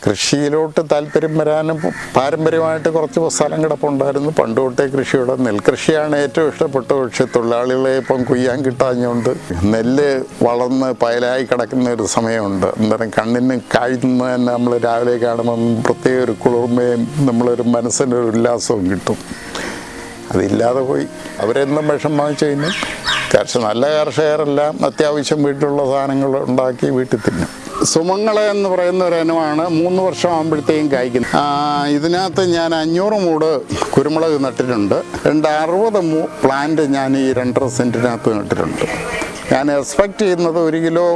കൃഷിയിലോട്ട് താല്പര്യം വരാനും പാരമ്പര്യമായിട്ട് കുറച്ച് സ്ഥലം കിടപ്പുണ്ടായിരുന്നു. പണ്ട് തൊട്ടേ കൃഷിയുടെ നെൽകൃഷിയാണ് ഏറ്റവും ഇഷ്ടപ്പെട്ട. പക്ഷെ തൊഴിലാളികളെ ഇപ്പം കൊയ്യാൻ കിട്ടാഞ്ഞുകൊണ്ട് നെല്ല് വളർന്ന് പയലായി കിടക്കുന്ന ഒരു സമയമുണ്ട്. അന്നേരം കണ്ണിന് കാഴ്ച തന്നെ നമ്മൾ രാവിലെ കാണുമ്പം പ്രത്യേക ഒരു കുളിർമയും നമ്മളൊരു മനസ്സിനൊരു ഉല്ലാസവും കിട്ടും. അതില്ലാതെ പോയി. അവരെന്നും വിഷം വാങ്ങിച്ചു കഴിഞ്ഞു. നല്ല കർഷകരെല്ലാം അത്യാവശ്യം വീട്ടിലുള്ള സാധനങ്ങൾ ഉണ്ടാക്കി വീട്ടിൽ തിന്നും. സുമംഗള എന്ന് പറയുന്ന ഒരു ഇനമാണ് 3 വർഷം ആകുമ്പോഴത്തേക്കും കായ്ക്കുന്നത്. ഇതിനകത്ത് ഞാൻ 500 മൂട് കുരുമുളക് നട്ടിട്ടുണ്ട്. 60 പ്ലാന്റ് ഞാൻ ഈ 2.5 സെൻറ്റിനകത്ത് നട്ടിട്ടുണ്ട്. ഞാൻ എക്സ്പെക്റ്റ് ചെയ്യുന്നത് 1 കിലോ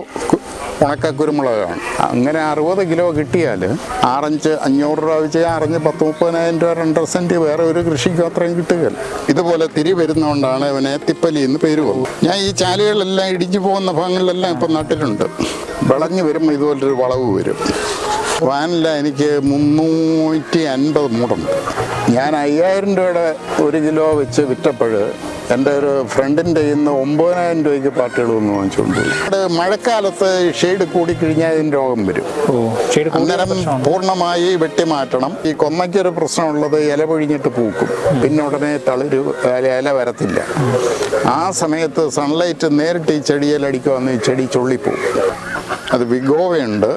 ഉണക്ക കുരുമുളകാണ്. അങ്ങനെ 60 കിലോ കിട്ടിയാൽ 500 രൂപ വെച്ച് ആറഞ്ച് 10-30,000 രൂപ 2.5 സെൻറ്റ് വേറെ ഒരു കൃഷിക്കും അത്രയും കിട്ടുകയില്ല. ഇതുപോലെ തിരി വരുന്നതുകൊണ്ടാണ് ഇവനെ തിപ്പലി എന്ന് പേര് വന്നു. ഞാൻ ഈ ചാലുകളെല്ലാം ഇടിഞ്ഞു പോകുന്ന ഭാഗങ്ങളിലെല്ലാം ഇപ്പം നട്ടിട്ടുണ്ട്. വിളഞ്ഞു വരുമ്പോൾ ഇതുപോലൊരു വളവ് വരും. വാനില എനിക്ക് 350 മൂടുണ്ട്. ഞാൻ 5000 രൂപയുടെ 1 കിലോ വെച്ച് വിറ്റപ്പോൾ എൻ്റെ ഒരു ഫ്രണ്ടിൻ്റെ ഇന്ന് 9,000 രൂപയ്ക്ക് പാർട്ടികൾ ഒന്ന് വാങ്ങിച്ചുകൊണ്ട് പോയി. മഴക്കാലത്ത് ഷെയ്ഡ് കൂടിക്കഴിഞ്ഞാൽ ഇതിന് രോഗം വരും. അന്നേരം പൂർണ്ണമായി വെട്ടിമാറ്റണം. ഈ കൊന്നയ്ക്കൊരു പ്രശ്നമുള്ളത് ഇല പൊഴിഞ്ഞിട്ട് പൂക്കും, പിന്നെ ഉടനെ ഇല വരത്തില്ല. ആ സമയത്ത് സൺലൈറ്റ് നേരിട്ട് ഈ ചെടിയിലടിക്കുവാന്ന് ഈ ചെടി ചൊള്ളിപ്പോവും. അത് വിഗോവയുണ്ട്,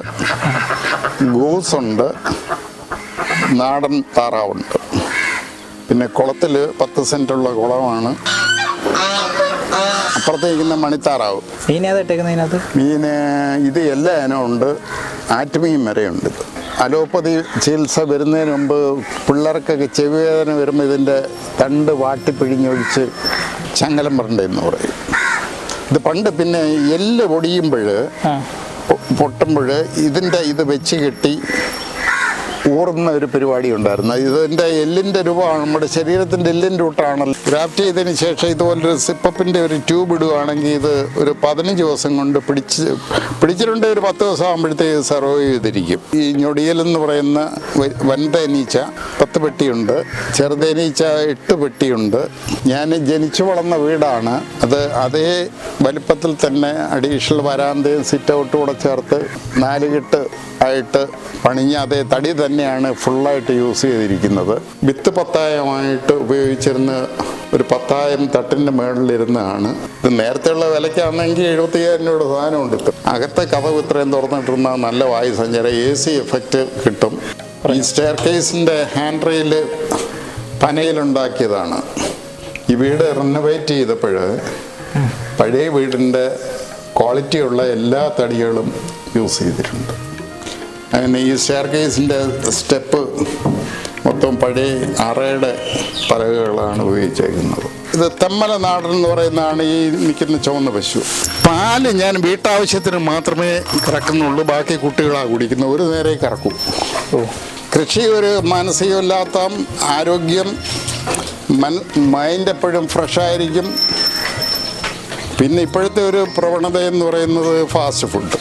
ഗൂസുണ്ട്, നാടൻ താറാവുണ്ട്. പിന്നെ കുളത്തിൽ 10 സെൻറ്റുള്ള കുളമാണ്. അപ്പുറത്തേക്കുന്ന മണിത്താറാവ്. മീന് ഇത് എല്ലാ ഇനവും ഉണ്ട്. ആറ്റുമീൻ വരെയുണ്ട്. അലോപ്പതി ചികിത്സ വരുന്നതിന് മുമ്പ് പിള്ളേർക്കൊക്കെ ചെവിവേദന വരുമ്പോൾ ഇതിൻ്റെ തണ്ട് വാട്ടിപ്പിഴിഞ്ഞൊഴിച്ച് ചങ്ങലം വരണ്ടെന്ന് പറയും. ഇത് പണ്ട് പിന്നെ എല്ല് പൊട്ടുമ്പോൾ ഇതിൻ്റെ ഇത് വെച്ച് കെട്ടി ഊറുന്ന ഒരു പരിപാടി ഉണ്ടായിരുന്നു. ഇതിൻ്റെ എല്ലിൻ്റെ രൂപമാണ്, നമ്മുടെ ശരീരത്തിൻ്റെ എല്ലിൻ്റെ റൂട്ടാണല്ലോ. ഗ്രാഫ്റ്റ് ചെയ്തതിന് ശേഷം ഇതുപോലൊരു സിപ്പപ്പിൻ്റെ ഒരു ട്യൂബ് ഇടുകയാണെങ്കിൽ ഇത് ഒരു 15 ദിവസം കൊണ്ട് പിടിച്ചിട്ടുണ്ട്. ഒരു 10 ദിവസം ആകുമ്പോഴത്തേക്ക് സർവൈവ് ചെയ്തിരിക്കും. ഈ ഞൊടിയലെന്ന് പറയുന്ന വൻതേനീച്ച 10 പെട്ടിയുണ്ട്, ചെറുതേനീച്ച 8 പെട്ടിയുണ്ട്. ഞാൻ ജനിച്ചു വളർന്ന വീടാണ് അത്. അതേ വലിപ്പത്തിൽ തന്നെ അഡീഷണൽ വരാന്തയും സിറ്റ് ഔട്ടും കൂടെ ചേർത്ത് 4 കെട്ട് ആയിട്ട് പണിഞ്ഞ അതേ തടി തന്നെയാണ് ഫുള്ളായിട്ട് യൂസ് ചെയ്തിരിക്കുന്നത്. വിത്ത് പത്തായമായിട്ട് ഉപയോഗിച്ചിരുന്ന ഒരു പത്തായം തട്ടിൻ്റെ മുകളിലിരുന്നാണ്. ഇത് നേരത്തെയുള്ള വിലയ്ക്കാണെങ്കിൽ 75,000 രൂപയുടെ സാധനം ഉണ്ട്. അകത്തെ കഥവ് ഇത്രയും തുറന്നിട്ടിരുന്ന നല്ല വായു സഞ്ചാരം, AC എഫക്റ്റ് കിട്ടും. ഈ സ്റ്റെയർ കേസിൻ്റെ ഹാൻഡ് റെയിൽ പനയിലുണ്ടാക്കിയതാണ്. ഈ വീട് റിനോവേറ്റ് ചെയ്തപ്പോൾ പഴയ വീടിൻ്റെ ക്വാളിറ്റിയുള്ള എല്ലാ തടികളും യൂസ് ചെയ്തിട്ടുണ്ട്. അങ്ങനെ ഈ സ്റ്റെയർ കേസിൻ്റെ സ്റ്റെപ്പ് മൊത്തം പഴയ അറയുടെ പലകകളാണ് ഉപയോഗിച്ചേക്കുന്നത്. ഇത് തെമ്മല നാടൻ എന്ന് പറയുന്നതാണ് ഈ നിൽക്കുന്ന ചുവന്ന പശു. പാല് ഞാൻ വീട്ടാവശ്യത്തിന് മാത്രമേ കറക്കുന്നുള്ളൂ, ബാക്കി കുട്ടികളാണ് കുടിക്കുന്നത്. ഒരു നേരെ കറക്കും. കൃഷി ഒരു മാനസികമില്ലാത്ത ആരോഗ്യം, മൈൻഡ് എപ്പോഴും ഫ്രഷായിരിക്കും. പിന്നെ ഇപ്പോഴത്തെ ഒരു പ്രവണത എന്ന് പറയുന്നത് ഫാസ്റ്റ് ഫുഡ്.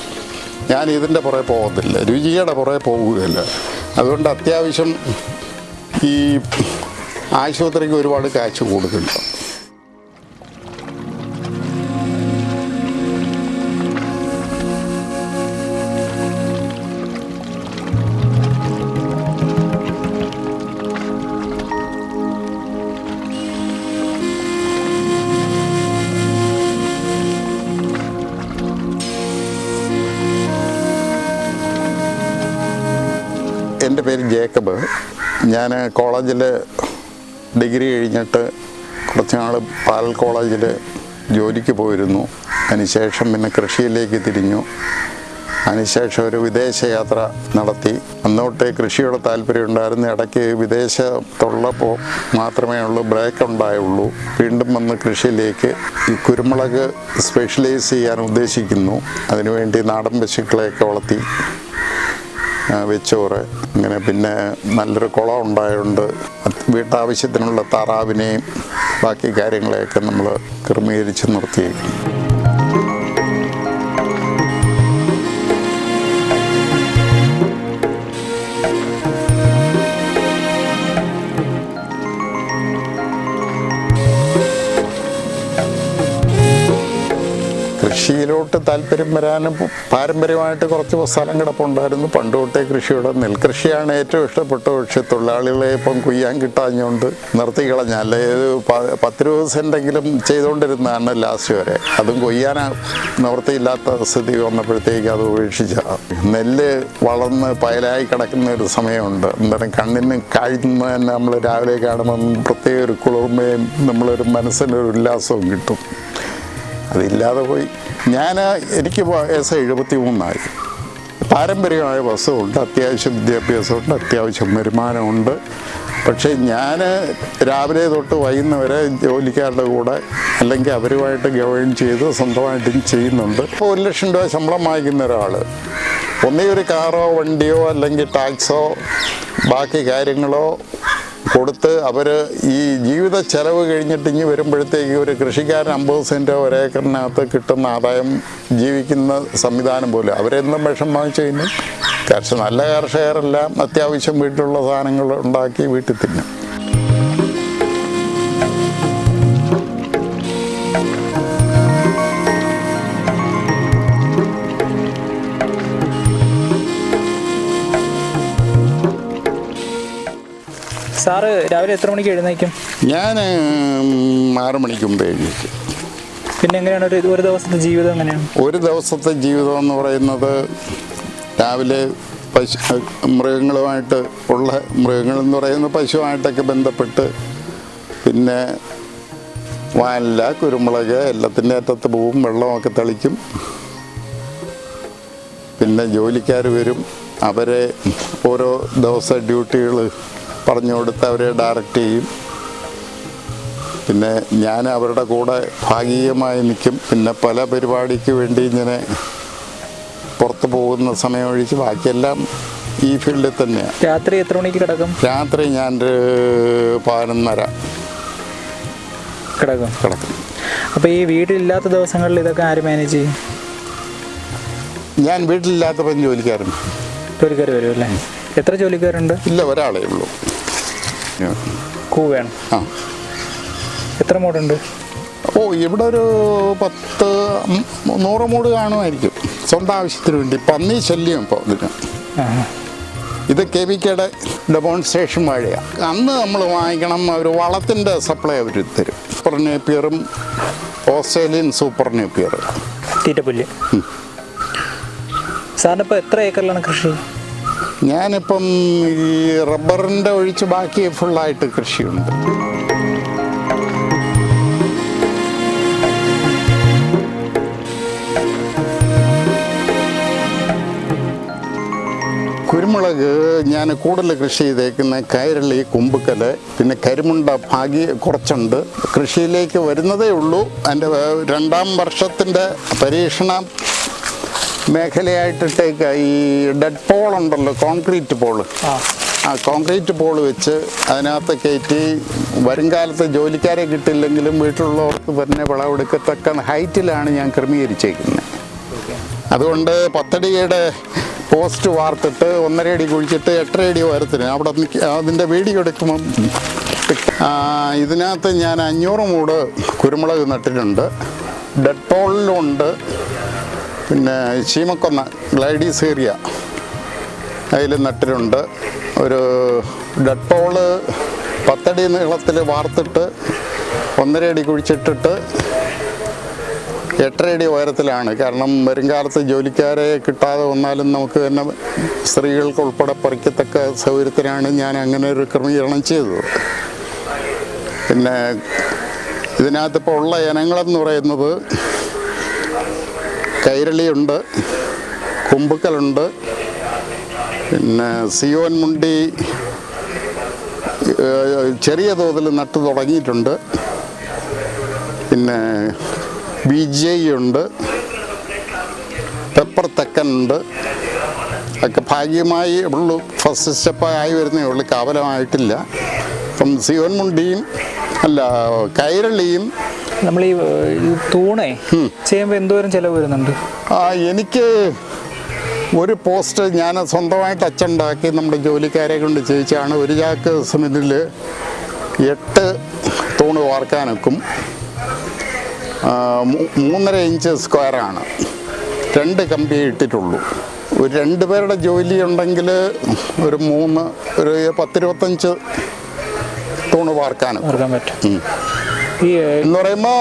ഞാൻ ഇതിൻ്റെ പുറകെ പോകത്തില്ല, രുചിയുടെ പുറകെ പോകുകയില്ല. അതുകൊണ്ട് അത്യാവശ്യം ഈ ആശുപത്രിക്ക് ഒരുപാട് കാശ് കൊടുക്കില്ല. എൻ്റെ പേര് ജേക്കബ്. ഞാൻ കോളേജിൽ ഡിഗ്രി കഴിഞ്ഞിട്ട് കുറച്ച് നാൾ പാൽ കോളേജിൽ ജോലിക്ക് പോയിരുന്നു. അതിനുശേഷം പിന്നെ കൃഷിയിലേക്ക് തിരിഞ്ഞു. അതിനുശേഷം ഒരു വിദേശയാത്ര നടത്തി. അന്നോട്ട് കൃഷിയോട് താല്പര്യം ഉണ്ടായിരുന്നു. ഇടയ്ക്ക് വിദേശത്തുള്ളപ്പോൾ മാത്രമേ ബ്രേക്ക് ഉണ്ടായുള്ളൂ. വീണ്ടും വന്ന് കൃഷിയിലേക്ക് ഈ കുരുമുളക് സ്പെഷ്യലൈസ് ചെയ്യാൻ ഉദ്ദേശിക്കുന്നു. അതിനുവേണ്ടി നാടൻ പശുക്കളെയൊക്കെ വളർത്തി വെച്ചോറ്. അങ്ങനെ പിന്നെ നല്ലൊരു കുളം ഉണ്ടായതുകൊണ്ട് വീട്ടാവശ്യത്തിനുള്ള താറാവിനെയും ബാക്കി കാര്യങ്ങളെയൊക്കെ നമ്മൾ ക്രമീകരിച്ച് നിർത്തിയേക്കും. കൃഷിയിലോട്ട് കൃഷിയുമായിട്ട് താല്പര്യം വരാനും പാരമ്പര്യമായിട്ട് കുറച്ച് സ്ഥലം കിടപ്പുണ്ടായിരുന്നു. പണ്ട് തൊട്ടേ കൃഷിയുടെ നെൽകൃഷിയാണ് ഏറ്റവും ഇഷ്ടപ്പെട്ട. പക്ഷെ തൊഴിലാളികളെ ഇപ്പം കുയ്യാൻ കിട്ടാഞ്ഞുകൊണ്ട് നിർത്തി കളഞ്ഞ. അല്ലെ 10-20 സെൻറ്റെങ്കിലും ചെയ്തുകൊണ്ടിരുന്നതാണ് ലാസ്റ്റ് വരെ. അതും കൊയ്യാൻ നിവൃത്തിയില്ലാത്ത സ്ഥിതി വന്നപ്പോഴത്തേക്ക് അത് ഉപേക്ഷിച്ച. നെല്ല് വളർന്ന് പയലായി കിടക്കുന്ന ഒരു സമയമുണ്ട്. എന്തായാലും കണ്ണിന് കാഴ്ച തന്നെ നമ്മൾ രാവിലെ കാണുമ്പോൾ പ്രത്യേക ഒരു കുളിർമയും നമ്മളൊരു മനസ്സിനൊരു ഉല്ലാസവും കിട്ടും. അതില്ലാതെ പോയി. എനിക്ക് വയസ്സ് 73 പാരമ്പര്യമായ വസ്തുവുണ്ട്, അത്യാവശ്യം വിദ്യാഭ്യാസമുണ്ട്, അത്യാവശ്യം വരുമാനമുണ്ട്. പക്ഷേ ഞാൻ രാവിലെ തൊട്ട് വൈകുന്നവരെ ജോലിക്കാരുടെ കൂടെ അല്ലെങ്കിൽ അവരുമായിട്ട് ഗവേൺ ചെയ്ത് സ്വന്തമായിട്ടും ചെയ്യുന്നുണ്ട്. ഇപ്പോൾ 1 ലക്ഷം രൂപ ശമ്പളം വാങ്ങിക്കുന്ന ഒരാൾ ഒന്നേ ഒരു കാറോ വണ്ടിയോ അല്ലെങ്കിൽ ടാക്സോ ബാക്കി കാര്യങ്ങളോ കൊടുത്ത് അവർ ഈ ജീവിത ചെലവ് കഴിഞ്ഞിട്ട് ഇനി വരുമ്പോഴത്തേക്ക് ഒരു കൃഷിക്കാരൻ 50 സെൻറ്റോ ഒരേക്കറിനകത്ത് കിട്ടുന്ന ആദായം ജീവിക്കുന്ന സംവിധാനം പോലെ അവരെന്നും വിഷം വാങ്ങിച്ചു കഴിഞ്ഞു. നല്ല കർഷകരെല്ലാം അത്യാവശ്യം വീട്ടിലുള്ള സാധനങ്ങൾ ഉണ്ടാക്കി വീട്ടിൽ തിന്നും. സാറ് രാവിലെ എത്ര മണിക്ക് എഴുന്നേക്കും? ഞാൻ 6 മണിക്ക് മുമ്പ് എഴുന്നേക്കും. പിന്നെ എങ്ങനെയാണ് ഒരു ദിവസത്തെ ജീവിതം എങ്ങനെയാണ്? ഒരു ദിവസത്തെ ജീവിതം എന്ന് പറയുന്നത് രാവിലെ മൃഗങ്ങളുമായിട്ട് ഉള്ള മൃഗങ്ങളെന്ന് പറയുന്ന പശുവായിട്ടൊക്കെ ബന്ധപ്പെട്ട് പിന്നെ വാനില കുരുമുളക് എല്ലാത്തിൻ്റെ അറ്റത്ത് പോവും, വെള്ളമൊക്കെ തളിക്കും. പിന്നെ ജോലിക്കാർ വരും, അവരെ ഓരോ ദിവസ ഡ്യൂട്ടികൾ പറഞ്ഞു കൊടുത്ത് അവരെ ഡയറക്റ്റ് ചെയ്യും. പിന്നെ ഞാൻ അവരുടെ കൂടെ ഭാഗികമായി നിൽക്കും. പിന്നെ പല പരിപാടിക്ക് വേണ്ടി ഇങ്ങനെ പുറത്ത് പോകുന്ന സമയം ഒഴിച്ച് ബാക്കിയെല്ലാം ഈ ഫീൽഡിൽ തന്നെയാണ്. രാത്രി എത്ര മണിക്ക് കിടക്കും? രാത്രി ഞാൻ 11:30 കിടക്കും. അപ്പോൾ ഈ വീട്ടിലില്ലാത്ത ദിവസങ്ങളിൽ ഇതൊക്കെ ആര് മാനേജ് ചെയ്യും? ഞാൻ വീട്ടിലില്ലാത്തപ്പോൾ ജോലിക്കാർ വരും അല്ലേ? എത്ര ജോലിക്കാരുണ്ട്? ഇല്ല, ഒരാളേ ഉള്ളൂ. വേണം. ആ, എത്ര മൂടുണ്ട്? ഇവിടെ ഒരു 10-100 മൂട് കാണുമായിരിക്കും സ്വന്തം ആവശ്യത്തിന് വേണ്ടി. പന്നി ശല്യം ഇപ്പോൾ ഇതിന്. ഇത് KVKയുടെ ഡെമോൺസ്ട്രേഷൻ വാഴയാണ്. അന്ന് നമ്മൾ വാങ്ങിക്കണം, ഒരു വളത്തിൻ്റെ സപ്ലൈ അവർ തരും. സൂപ്പർ നേപ്പിയറും ഓസ്ട്രേലിയൻ സൂപ്പർ നേപ്പിയർ തീറ്റപ്പുല്ല്. സാറിനിപ്പോൾ എത്ര ഏക്കറിലാണ് കൃഷി? ഞാനിപ്പം ഈ റബ്ബറിൻ്റെ ഒഴിച്ച് ബാക്കി ഫുള്ളായിട്ട് കൃഷിയുണ്ട്. കുരുമുളക് ഞാൻ കൂടുതൽ കൃഷി ചെയ്തേക്കുന്ന കൈരളി, കുമ്പുക്കൽ, പിന്നെ കരിമുണ്ട കുറച്ചുണ്ട്. കൃഷിയിലേക്ക് വരുന്നതേ ഉള്ളൂ. എൻ്റെ 2ാം വർഷത്തിൻ്റെ പരീക്ഷണ മേഖലയായിട്ടിട്ടേക്ക് ഈ ഡെഡ് പോളുണ്ടല്ലോ, കോൺക്രീറ്റ് പോള്. ആ കോൺക്രീറ്റ് പോള് വെച്ച് അതിനകത്ത് കയറ്റി വരുംകാലത്ത് ജോലിക്കാരെ കിട്ടില്ലെങ്കിലും വീട്ടിലുള്ളവർക്ക് തന്നെ വിളവെടുക്കത്തക്ക ഹൈറ്റിലാണ് ഞാൻ ക്രമീകരിച്ചേക്കുന്നത്. അതുകൊണ്ട് 10 അടിയുടെ പോസ്റ്റ് വാർത്തിട്ട് 1.5 അടി കുഴിച്ചിട്ട് 8.5 അടി ഉയരത്തിന് അവിടെ അതിൻ്റെ വീഡിയോ എടുക്കുമ്പം ഇതിനകത്ത് ഞാൻ 500 മൂട് കുരുമുളക് നട്ടിട്ടുണ്ട്. ഡെഡ് പോളിലുണ്ട്. പിന്നെ ചീമക്കൊന്ന ഗ്ലൈഡീസേറിയ അതിൽ നട്ടിട്ടുണ്ട്. ഒരു ഡെഡ് പോള് 10 അടി നീളത്തിൽ വാർത്തിട്ട് 1.5 അടി കുഴിച്ചിട്ടിട്ട് 8.5 അടി ഉയരത്തിലാണ്. കാരണം വരുംകാലത്ത് ജോലിക്കാരെ കിട്ടാതെ വന്നാലും നമുക്ക് തന്നെ സ്ത്രീകൾക്ക് ഉൾപ്പെടെ പറിക്കത്തക്ക സൗകര്യത്തിനാണ് ഞാൻ അങ്ങനെ ഒരു ക്രമീകരണം ചെയ്തത്. പിന്നെ ഇതിനകത്തിപ്പോൾ ഉള്ള ഇനങ്ങളെന്ന് പറയുന്നത് കൈരളിയുണ്ട്, കുമ്പുക്കലുണ്ട്, പിന്നെ സിയോൻ മുണ്ടി ചെറിയ തോതിൽ നട്ടു തുടങ്ങിയിട്ടുണ്ട്. പിന്നെ BJ ഉണ്ട്, പെപ്പർ തെക്കനുണ്ട്. ഒക്കെ ഭാഗ്യമായി ഉള്ളൂ, ഫസ്റ്റ് സ്റ്റെപ്പായി വരുന്നേ ഉള്ളൂ, കാവലമായിട്ടില്ല. അപ്പം സിയോൻ മുണ്ടിയും കൈരളിയും. നമ്മൾ ഈ തൂണേ ചെയ്യുമ്പോൾ എന്തോരം ചിലവ് വരുന്നുണ്ട്? എനിക്ക് ഒരു പോസ്റ്റ് ഞാൻ സ്വന്തമായിട്ട് അച്ചുണ്ടാക്കി നമ്മുടെ ജോലിക്കാരെ കൊണ്ട് ചെയ്യിച്ചാണ്. ഒരു ചാക്ക് സിമെൻറ്റിൽ 8 തൂണ് വാർക്കാനൊക്കും. 3.5 ഇഞ്ച് സ്ക്വയറാണ്. 2 കമ്പി ഇട്ടിട്ടുള്ളൂ. ഒരു 2 പേരുടെ ജോലി ഉണ്ടെങ്കിൽ ഒരു 10-25 തൂണ് വാർക്കാനും പറ്റും. എന്ന് പറയുമ്പോൾ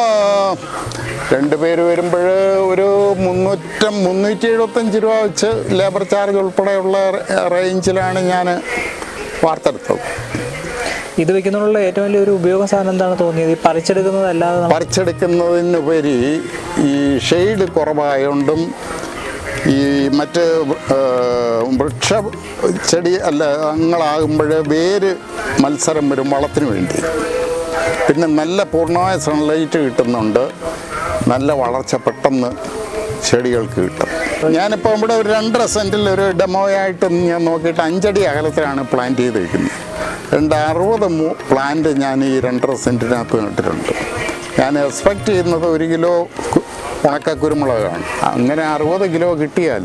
2 പേര് വരുമ്പോൾ ഒരു 375 രൂപ വെച്ച് ലേബർ ചാർജ് ഉൾപ്പെടെയുള്ള റേഞ്ചിലാണ് ഞാൻ വാർത്തെടുത്തത്. ഇത് വെക്കുന്നതിനുള്ള ഏറ്റവും വലിയൊരു ഉപയോഗ സാധനം എന്താണ് തോന്നിയത്? ഈ പറിച്ചെടുക്കുന്നതല്ലാതെ പറിച്ചെടുക്കുന്നതിനുപരി ഈ ഷെയ്ഡ് കുറവായതുകൊണ്ടും ഈ മറ്റ് വൃക്ഷ ചെടി അങ്ങളാകുമ്പോൾ വേര് മത്സരം വരും വളത്തിന് വേണ്ടി. പിന്നെ നല്ല പൂർണ്ണമായ സൺലൈറ്റ് കിട്ടുന്നുണ്ട്, നല്ല വളർച്ച പെട്ടെന്ന് ചെടികൾക്ക് കിട്ടും. ഞാനിപ്പോൾ ഇവിടെ ഒരു 2.5 സെൻറ്റിൽ ഒരു ഡെമോയായിട്ട് ഞാൻ നോക്കിയിട്ട് 5 അടി അകലത്തിലാണ് പ്ലാന്റ് ചെയ്തിരിക്കുന്നത്. 60 പ്ലാന്റ് ഞാൻ ഈ 2.5 സെൻറ്റിനകത്ത് നട്ടിട്ടുണ്ട്. ഞാൻ എക്സ്പെക്റ്റ് ചെയ്യുന്നത് 1 കിലോ ഉണക്ക കുരുമുളകാണ്. അങ്ങനെ 60 കിലോ കിട്ടിയാൽ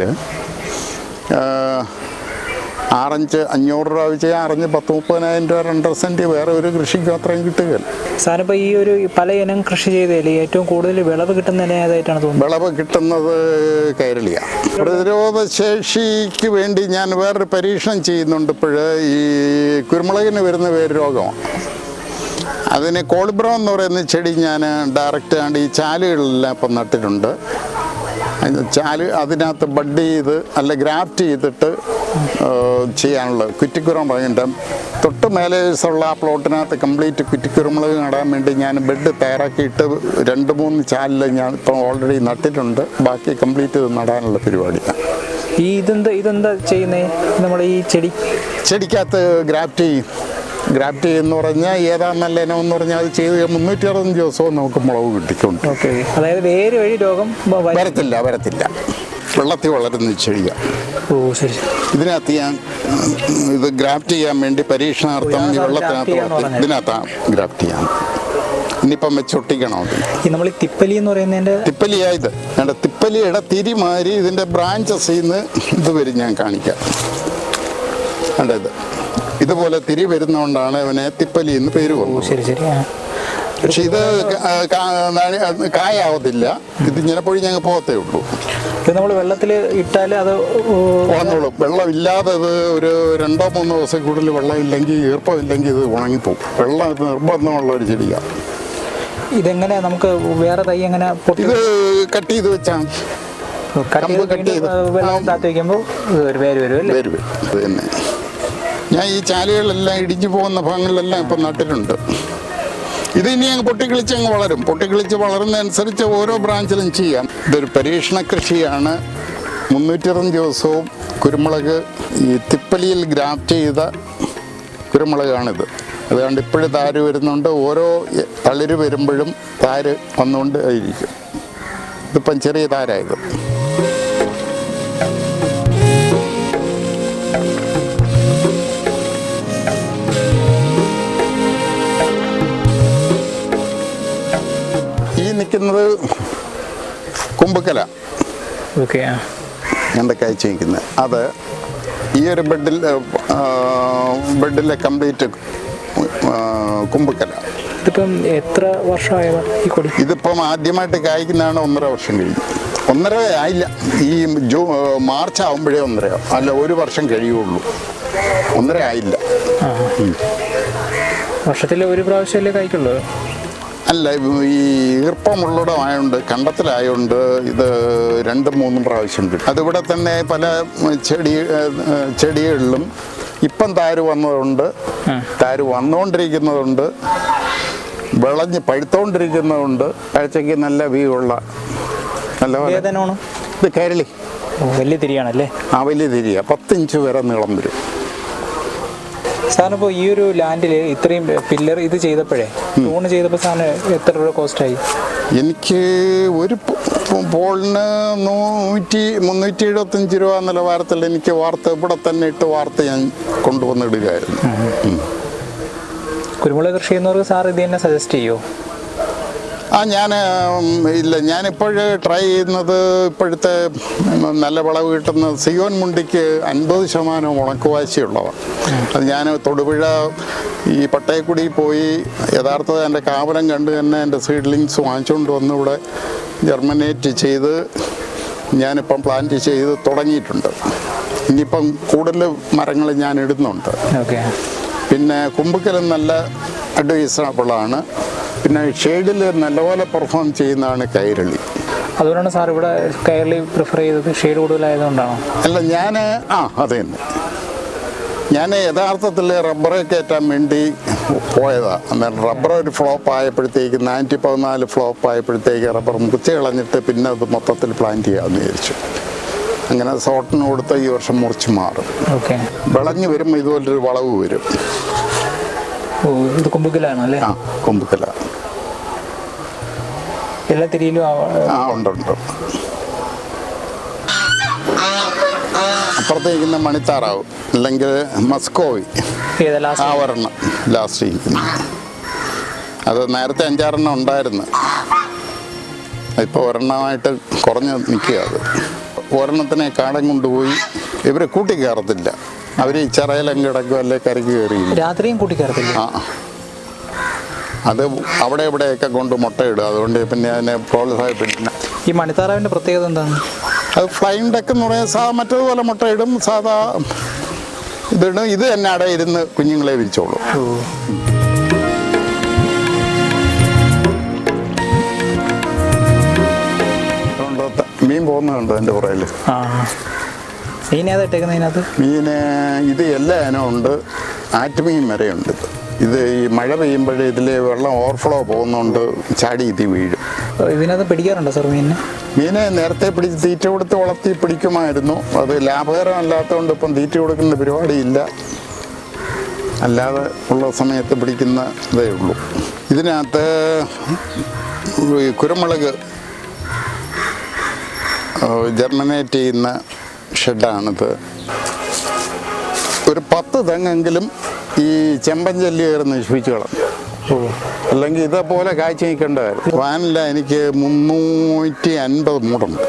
500 രൂപ വെച്ച് 10-30,000 രൂപ 2.5 സെൻറ്റ് വേറെ ഒരു കൃഷിക്കും അത്രയും കിട്ടുകയില്ല. സാറിന് ഇപ്പോൾ ഈ ഒരു പല ഇനം കൃഷി ചെയ്തതിൽ ഏറ്റവും കൂടുതൽ വിളവ് കിട്ടുന്ന ഇനം ഏതായിട്ടാണ് തോന്നുന്നത്? വിളവ് കിട്ടുന്നത് കൈരളിയാണ്. പ്രതിരോധ ശേഷിക്ക് വേണ്ടി ഞാൻ വേറൊരു പരീക്ഷണം ചെയ്യുന്നുണ്ട്. ഈ കുരുമുളകിന് വരുന്ന വേര് രോഗമാണ്. അതിന് കോളിബ്രോ എന്ന് പറയുന്ന ചെടി ഞാൻ ഡയറക്റ്റ് ഈ ചാലുകളിലെല്ലാം ഇപ്പം നട്ടിട്ടുണ്ട്. അതിനകത്ത് ബഡ് ചെയ്ത് ഗ്രാഫ്റ്റ് ചെയ്തിട്ട് ചെയ്യാനുള്ള കുറ്റിക്കുരുമുളകിൻ്റെ തൊട്ട് മേലേസുള്ള ആ പ്ലോട്ടിനകത്ത് കംപ്ലീറ്റ് കുറ്റിക്കുരുമുളക് നടാൻ വേണ്ടി ഞാൻ ബെഡ് തയ്യാറാക്കിയിട്ട് 2-3 ചാലിൽ ഞാൻ ഇപ്പം ഓൾറെഡി നട്ടിട്ടുണ്ട്. ബാക്കി കംപ്ലീറ്റ് ഇത് നടാനുള്ള പരിപാടിയാണ്. ഇതെന്താ ചെയ്യുന്നത്? നമ്മുടെ ഈ ചെടിക്കകത്ത് ഗ്രാഫ്റ്റ് ചെയ്യുമെന്ന് പറഞ്ഞാൽ ഏതാ നല്ല ഇനം എന്ന് പറഞ്ഞാൽ അത് ചെയ്ത് 365 ദിവസവും നമുക്ക് മുളക് കിട്ടിക്കൊണ്ട്. അതായത് വേര് വഴി രോഗം വരത്തില്ല. വെള്ളത്തിൽ വളരുന്ന ചെടിയാണ്. ഇതിനകത്ത് ഞാൻ ഇത് ഗ്രാഫ്റ്റ് ചെയ്യാൻ വേണ്ടി പരീക്ഷണാർത്ഥം ഈ വെള്ളത്തിനകത്ത് ഇതിനകത്താണ് ഗ്രാഫ്റ്റ് ചെയ്യാൻ. ഇനിയിപ്പം വെച്ചൊട്ടിക്കണം. നമ്മൾ തിപ്പലി എന്ന് പറയുന്നതിൻ്റെ തിപ്പലിയായത് തിപ്പലിയുടെ തിരിമാരി ഇതിൻ്റെ ബ്രാഞ്ചസിൽ നിന്ന് ഇത് വരും. ഞാൻ കാണിക്കാം. കണ്ടത് ഇതുപോലെ തിരി വരുന്നതുകൊണ്ടാണ് അവനെ തിപ്പലി എന്ന് പേര് വന്നത്. പക്ഷെ ഇത് കായാവത്തില്ല. ഇത് ഇങ്ങനെ പൊഴി ഞങ്ങൾ പോകത്തേ ഉള്ളൂ. നമ്മൾ വെള്ളത്തിൽ ഇട്ടാൽ അത് ഉണങ്ങോളും. വെള്ളമില്ലാതെ ഇത് ഒരു 2-3 ദിവസം കൂടുതൽ വെള്ളമില്ലെങ്കിൽ ഈർപ്പമില്ലെങ്കിൽ ഇത് ഉണങ്ങിപ്പോകും. വെള്ളം നിർബന്ധമുള്ള ഒരു ചെടിയാണ്. ഇതെങ്ങനെ നമുക്ക് വേറെ തൈ എങ്ങനെ ഇത് കട്ട് ചെയ്ത് വെച്ചാൽ വേര് വരും. അത് തന്നെ ഞാൻ ഈ ചാലുകളെല്ലാം ഇടിഞ്ഞു പോകുന്ന ഭാഗങ്ങളിലെല്ലാം ഇപ്പം നട്ടിട്ടുണ്ട്. ഇത് ഇനി അങ്ങ് പൊട്ടിക്കിളിച്ച് വളരും. പൊട്ടിക്കിളിച്ച് വളരുന്നതനുസരിച്ച് ഓരോ ബ്രാഞ്ചിലും ചെയ്യാം. ഇതൊരു പരീക്ഷണ കൃഷിയാണ്. 365 ദിവസവും കുരുമുളക് ഈ തിപ്പലിയിൽ ഗ്രാഫ്റ്റ് ചെയ്ത കുരുമുളകാണിത്. അതുകൊണ്ട് ഇപ്പോഴും താര് വരുന്നുണ്ട്. ഓരോ തളിര് വരുമ്പോഴും താര് വന്നുകൊണ്ട് ആയിരിക്കും. ഇതിപ്പം ചെറിയ താരായത്. നിൽക്കുന്നത് കുമ്പക്കല. എൻ്റെ കാഴ്ച നിൽക്കുന്നത് അത് ഈ ഒരു ബെഡിലെ കംപ്ലീറ്റ് കുമ്പക്കല. ഇതിപ്പം എത്ര വർഷമായതാണ് ഈ കൊടി? ഇതിപ്പം ആദ്യമായിട്ട് കായ്ക്കുന്നതാണ് 1.5 വർഷം കഴിഞ്ഞു. 1.5 ആയില്ല. ഈ മാർച്ച് ആകുമ്പോഴേ 1.5 അല്ല 1 വർഷം കഴിയുള്ളൂ. 1.5 ആയില്ല. വർഷത്തിൽ 1 പ്രാവശ്യമല്ലേ കായ്ക്കുള്ളൂ? അല്ല, ഈ ഈർപ്പമുള്ളിടമായതുകൊണ്ട് കണ്ടത്തിലായതുകൊണ്ട് ഇത് 2-3 പ്രാവശ്യം കിട്ടും. അതിവിടെ തന്നെ പല ചെടികളിലും ഇപ്പം താര് വന്നതുകൊണ്ട്, താര് വന്നുകൊണ്ടിരിക്കുന്നതുകൊണ്ട്, വിളഞ്ഞ് പഴുത്തോണ്ടിരിക്കുന്നതുകൊണ്ട് കാഴ്ചയ്ക്ക് നല്ല വ്യൂ ഉള്ള നല്ല ഇത് കരളി. വലിയ തിരിയാണല്ലേ? വലിയ തിരിയാണ്. 10 ഇഞ്ച് വരെ നീളം വരും. സാറിനിപ്പോൾ ഈ ഒരു ലാൻഡിൽ ഇത്രയും പില്ലർ ഇത് ചെയ്തപ്പോഴേ തൂണ് ചെയ്തപ്പോൾ സാറിന് എത്ര രൂപ കോസ്റ്റായി? എനിക്ക് ഒരു പോളിന് 375 രൂപ നിലവാരത്തിൽ എനിക്ക് ഇവിടെ തന്നെ ഇട്ട് വാർത്ത ഞാൻ കൊണ്ടുവന്നിടുകയായിരുന്നു. കുരുമുളക് കൃഷി ചെയ്യുന്നവർക്ക് സാർ ഇത് തന്നെ സജസ്റ്റ് ചെയ്യുമോ? ഞാനിപ്പോൾ ട്രൈ ചെയ്യുന്നത് ഇപ്പോഴത്തെ നല്ല വിളവ് കിട്ടുന്ന സിയോൻ മുണ്ടിക്ക് 50% ഉണക്കുവാശിയുള്ളതാണ്. അത് ഞാൻ തൊടുപുഴ ഈ പട്ടയക്കുടി പോയി യഥാർത്ഥത്തിൽ എൻ്റെ കാവലം കണ്ട് തന്നെ എൻ്റെ സീഡ്ലിങ്സ് വാങ്ങിച്ചുകൊണ്ട് വന്ന് ഇവിടെ ജർമിനേറ്റ് ചെയ്ത് ഞാനിപ്പം പ്ലാന്റ് ചെയ്ത് തുടങ്ങിയിട്ടുണ്ട്. ഇനിയിപ്പം കൂടുതൽ മരങ്ങൾ ഞാൻ ഇടുന്നുണ്ട്. ഓക്കെ. പിന്നെ കുമ്പുക്കലും നല്ല അഡ്വൈസബിളാണ്. പിന്നെ ഷെയ്ഡിൽ നല്ലപോലെ പെർഫോം ചെയ്യുന്നതാണ് കൈരളി. അതുകൊണ്ടാണ് സാർ ഇവിടെ കൈരളി പ്രിഫർ ചെയ്തത്, ഷെയ്ഡ് കൂടുതലായതുകൊണ്ടാണോ? അല്ല, ഞാൻ അത് തന്നെ. ഞാൻ യഥാർത്ഥത്തിൽ റബ്ബറെ കയറ്റാൻ വേണ്ടി പോയതാണ്. അന്നേരം റബ്ബർ ഒരു ഫ്ലോപ്പ് ആയപ്പോഴത്തേക്ക് 414 ഫ്ലോപ്പ് ആയപ്പോഴത്തേക്ക് റബ്ബർ മുറിച്ച് കളഞ്ഞിട്ട് പിന്നെ അത് മൊത്തത്തിൽ പ്ലാന്റ് ചെയ്യാമെന്ന് വിചാരിച്ചു. അങ്ങനെ സോട്ടിന് കൊടുത്ത് ഈ വർഷം മുറിച്ച് മാറും. ഓക്കെ. വിളഞ്ഞ് വരുമ്പോൾ ഇതുപോലൊരു വളവ് വരും. ഓ, ഇത് കുമ്പുക്കലാണോ അല്ലേ? ആ, കുമ്പുക്കല. എല്ലാ തിരിയിലും ഉണ്ട്. അപ്പുറത്തേക്കുന്ന മണിത്താറാവും, അല്ലെങ്കിൽ മസ്കോവി, ആ ഒരെണ്ണം ലാസ്റ്റ് ഇരിക്കുന്നു. അത് നേരത്തെ 5-6 ഉണ്ടായിരുന്നു. ഇപ്പോൾ ഒരെണ്ണമായിട്ട് കുറഞ്ഞ് നിൽക്കുക. അത് ഒരെണ്ണത്തിനെ കാടം കൊണ്ടുപോയി ഇവർ കൂട്ടിക്കയറത്തില്ല. അവർ ഈ ചിറയിലും കിടക്കും, അല്ലെ കരയ്ക്ക് കയറിയില്ല. രാത്രിയും കൂട്ടിക്കയറത്തില്ല. ആ, അത് അവിടെ ഇവിടെയൊക്കെ കൊണ്ട് മുട്ടയിടും. അതുകൊണ്ട് പിന്നെ അതിനെ പ്രോത്സാഹിപ്പിക്കില്ല. ഈ മണിത്താറാവിൻ്റെ പ്രത്യേകത എന്താണ്? അത് ഫ്ലൈങ് ഡക്ക് എന്ന് പറയുന്നത് മറ്റേതുപോലെ മുട്ടയിടും, സാധാ ഇതിടും. ഇത് തന്നെ അവിടെ ഇരുന്ന് കുഞ്ഞുങ്ങളെ വിരിച്ചോളൂ. മീൻ പോകുന്നുണ്ട് എൻ്റെ പുറയിൽ. മീൻ ഏതാ ഇട്ടേക്കുന്നത് ഇതിനകത്ത്? മീന് ഇത് എല്ലാ ഇനവും ഉണ്ട്. ആറ്റുമീൻ വരെയുണ്ട്. ഇത് ഈ മഴ പെയ്യുമ്പോഴേ ഇതിൽ വെള്ളം ഓവർഫ്ലോ പോകുന്നതുകൊണ്ട് ചാടി ഇത് വീഴും. ഇതിനകത്ത് പിടിക്കാറുണ്ടോ സാർ മീനിനെ? മീനെ നേരത്തെ പിടിച്ച് തീറ്റ കൊടുത്ത് വളർത്തി പിടിക്കുമായിരുന്നു. അത് ലാഭകരമല്ലാത്തതുകൊണ്ട് ഇപ്പം തീറ്റ കൊടുക്കുന്ന പരിപാടിയില്ല. അല്ലാതെ ഉള്ള സമയത്ത് പിടിക്കുന്ന ഇതേ ഉള്ളൂ. ഇതിനകത്ത് കുരുമുളക് ജർമിനേറ്റ് ചെയ്യുന്ന ഷെഡാണിത്. ഒരു 10 തെങ്ങെങ്കിലും ഈ ചെമ്പഞ്ചല്ലി കയറി നശിപ്പിച്ച് കളഞ്ഞു. അല്ലെങ്കിൽ ഇതേപോലെ കാഴ്ച നിൽക്കേണ്ടതായിരുന്നു. വാനില എനിക്ക് 350 മൂടുണ്ട്.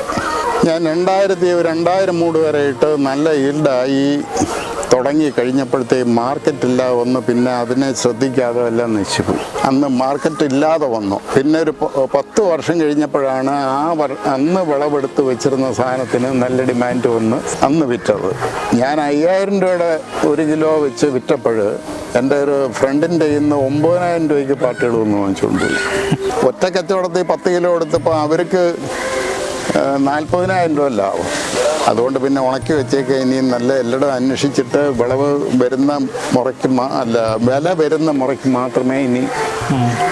ഞാൻ 2000 മൂട് വരെ ഇട്ട് നല്ല ഈൽഡായി തുടങ്ങി കഴിഞ്ഞപ്പോഴത്തേക്ക് മാർക്കറ്റില്ല വന്നു. പിന്നെ അതിനെ ശ്രദ്ധിക്കാതെ എല്ലാം നശിച്ചുപോയി. അന്ന് മാർക്കറ്റ് ഇല്ലാതെ വന്നു. പിന്നെ ഒരു 10 വർഷം കഴിഞ്ഞപ്പോഴാണ് അന്ന് വിളവെടുത്ത് വെച്ചിരുന്ന സാധനത്തിന് നല്ല ഡിമാൻഡ് വന്ന് അന്ന് വിറ്റത്. ഞാൻ 5000 രൂപയുടെ 1 കിലോ വെച്ച് വിറ്റപ്പോൾ എൻ്റെ ഒരു ഫ്രണ്ടിൻ്റെ ഇന്ന് 9000 രൂപയ്ക്ക് പാർട്ടികൾ വന്ന് വാങ്ങിച്ചുകൊണ്ട് പോയി. ഒറ്റ കച്ചവടത്തിൽ 10 കിലോ എടുത്തപ്പോൾ അവർക്ക് 40,000 രൂപ ലാഭം. അതുകൊണ്ട് പിന്നെ ഉണക്കി വെച്ചേക്ക്. ഇനി നല്ല എല്ലായിടും അന്വേഷിച്ചിട്ട് വിളവ് വരുന്ന മുറയ്ക്ക് വില വരുന്ന മുറയ്ക്ക് മാത്രമേ ഇനി